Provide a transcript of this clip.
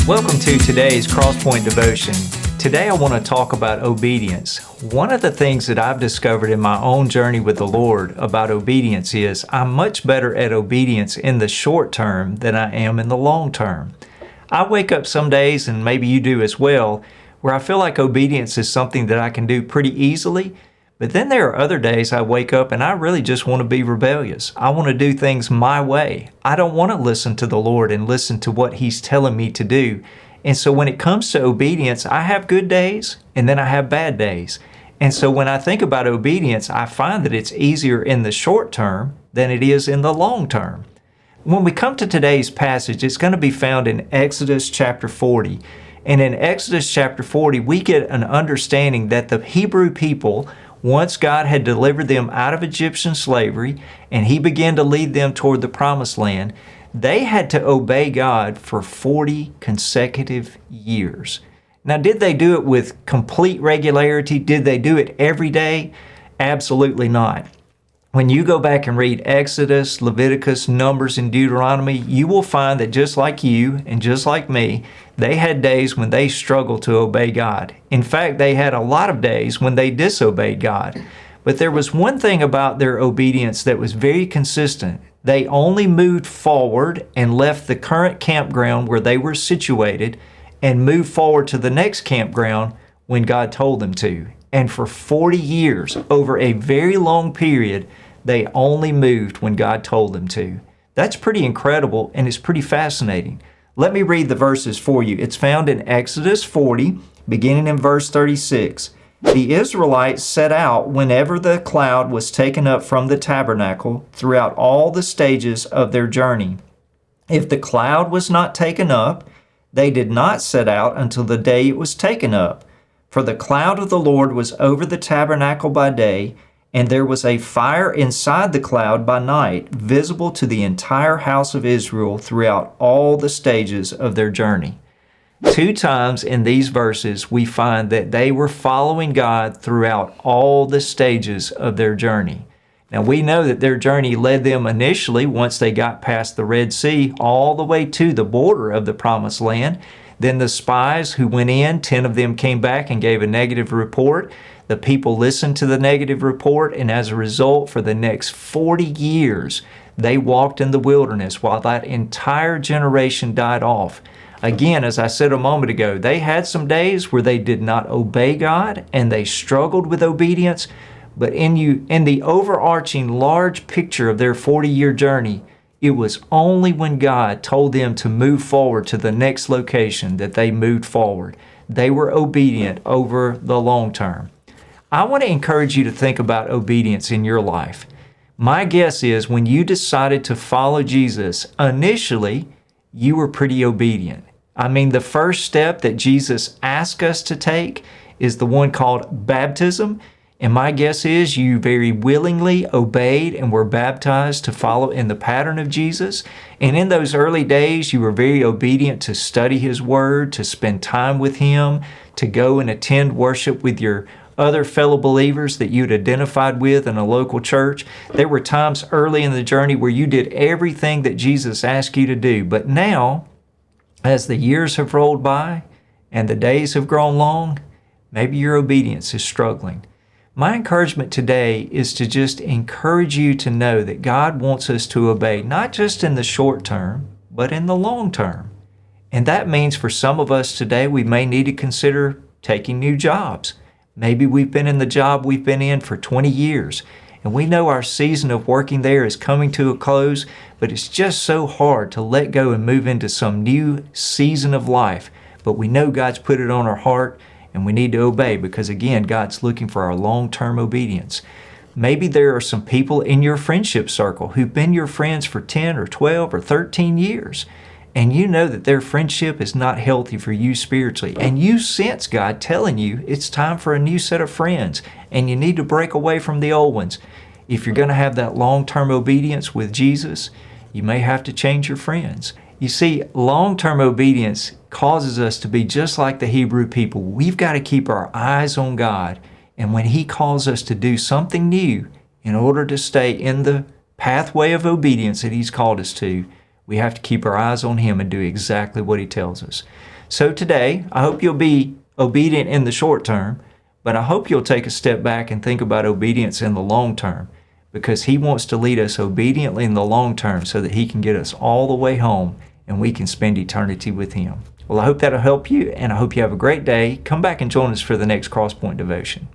Welcome to today's Crosspoint Devotion. Today I want to talk about obedience. One of the things that I've discovered in my own journey with the Lord about obedience is I'm much better at obedience in the short term than I am in the long term. I wake up some days, and maybe you do as well, where I feel like obedience is something that I can do pretty easily. But then there are other days I wake up and I really just want to be rebellious. I want to do things my way. I don't want to listen to the Lord and listen to what He's telling me to do. And so when it comes to obedience, I have good days and then I have bad days. And so when I think about obedience, I find that it's easier in the short term than it is in the long term. When we come to today's passage, it's going to be found in Exodus chapter 40. And in Exodus chapter 40, we get an understanding that the Hebrew people, once God had delivered them out of Egyptian slavery and He began to lead them toward the promised land, they had to obey God for 40 consecutive years. Now, did they do it with complete regularity? Did they do it every day? Absolutely not. When you go back and read Exodus, Leviticus, Numbers, and Deuteronomy, you will find that just like you and just like me, they had days when they struggled to obey God. In fact, they had a lot of days when they disobeyed God. But there was one thing about their obedience that was very consistent. They only moved forward and left the current campground where they were situated and moved forward to the next campground when God told them to. And for 40 years, over a very long period, they only moved when God told them to. That's pretty incredible and it's pretty fascinating. Let me read the verses for you. It's found in Exodus 40, beginning in verse 36. The Israelites set out whenever the cloud was taken up from the tabernacle throughout all the stages of their journey. If the cloud was not taken up, they did not set out until the day it was taken up. For the cloud of the Lord was over the tabernacle by day, and there was a fire inside the cloud by night, visible to the entire house of Israel throughout all the stages of their journey. 2 times in these verses, we find that they were following God throughout all the stages of their journey. Now, we know that their journey led them initially, once they got past the Red Sea, all the way to the border of the Promised Land. Then the spies who went in, 10 of them came back and gave a negative report. The people listened to the negative report, and as a result, for the next 40 years, they walked in the wilderness while that entire generation died off. Again, as I said a moment ago, they had some days where they did not obey God and they struggled with obedience, but in the overarching large picture of their 40-year journey, it was only when God told them to move forward to the next location that they moved forward. They were obedient over the long term. I want to encourage you to think about obedience in your life. My guess is when you decided to follow Jesus, initially, you were pretty obedient. I mean, the first step that Jesus asked us to take is the one called baptism. And my guess is you very willingly obeyed and were baptized to follow in the pattern of Jesus. And in those early days, you were very obedient to study His Word, to spend time with Him, to go and attend worship with your other fellow believers that you'd identified with in a local church. There were times early in the journey where you did everything that Jesus asked you to do. But now, as the years have rolled by and the days have grown long, maybe your obedience is struggling. My encouragement today is to just encourage you to know that God wants us to obey, not just in the short term, but in the long term. And that means for some of us today, we may need to consider taking new jobs. Maybe we've been in the job we've been in for 20 years, and we know our season of working there is coming to a close, but it's just so hard to let go and move into some new season of life. But we know God's put it on our heart, and we need to obey because, again, God's looking for our long-term obedience. Maybe there are some people in your friendship circle who've been your friends for 10 or 12 or 13 years, and you know that their friendship is not healthy for you spiritually, and you sense God telling you it's time for a new set of friends, and you need to break away from the old ones. If you're going to have that long-term obedience with Jesus, you may have to change your friends. You see, long-term obedience causes us to be just like the Hebrew people. We've got to keep our eyes on God, and when He calls us to do something new, in order to stay in the pathway of obedience that He's called us to, we have to keep our eyes on Him and do exactly what He tells us. So today, I hope you'll be obedient in the short term, but I hope you'll take a step back and think about obedience in the long term, because He wants to lead us obediently in the long term so that He can get us all the way home and we can spend eternity with Him. Well, I hope that'll help you, and I hope you have a great day. Come back and join us for the next Crosspoint Devotion.